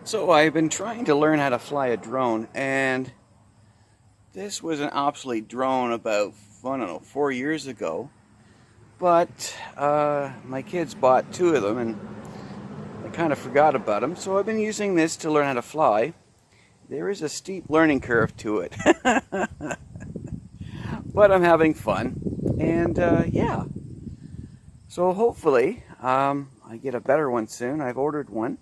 So I've been trying to learn how to fly a drone, and this was an obsolete drone about, I don't know, 4 years ago. But my kids bought two of them, and I kind of forgot about them. So I've been using this to learn how to fly. There is a steep learning curve to it, but I'm having fun, and yeah. So hopefully I get a better one soon. I've ordered one.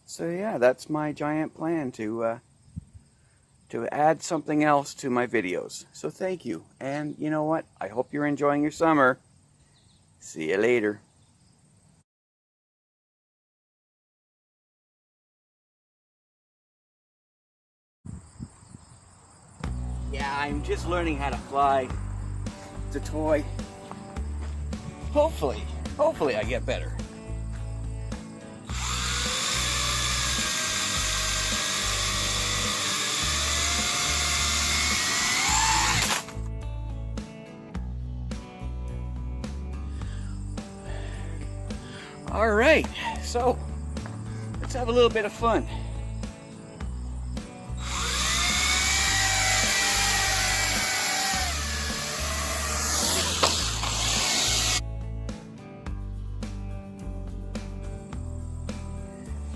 So yeah, that's my giant plan to add something else to my videos. So thank you. And you know what? I hope you're enjoying your summer. See you later. Yeah, I'm just learning how to fly. It's a toy. Hopefully I get better. All right, so let's have a little bit of fun.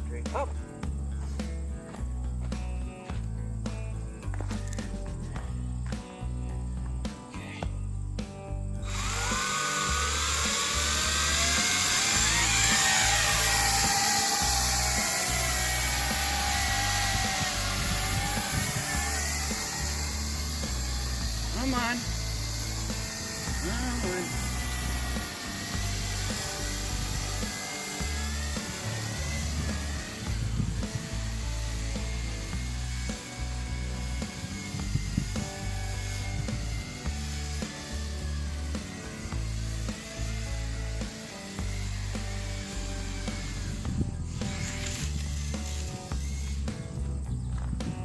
Straight up. Okay. Come on. Come on.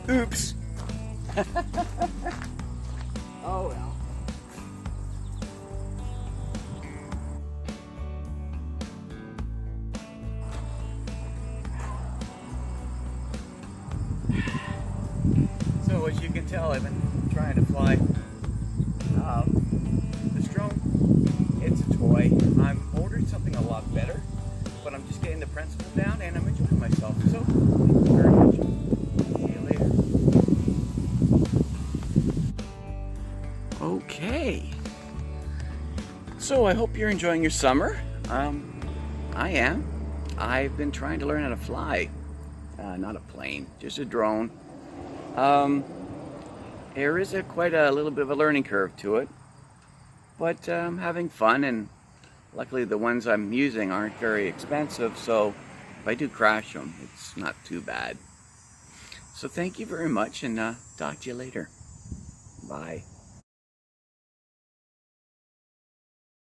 Oops. Oh well. So as you can tell, I've been trying to fly this drone. It's a toy. I'm ordered something a lot better, but I'm just getting the principle down and I'm enjoying myself. So thank you very much. See you later. Okay. So I hope you're enjoying your summer. I am. I've been trying to learn how to fly. Not a plane, just a drone. There is quite a little bit of a learning curve to it, but I'm having fun, and luckily the ones I'm using aren't very expensive, so if I do crash them, it's not too bad. So thank you very much, and talk to you later. Bye.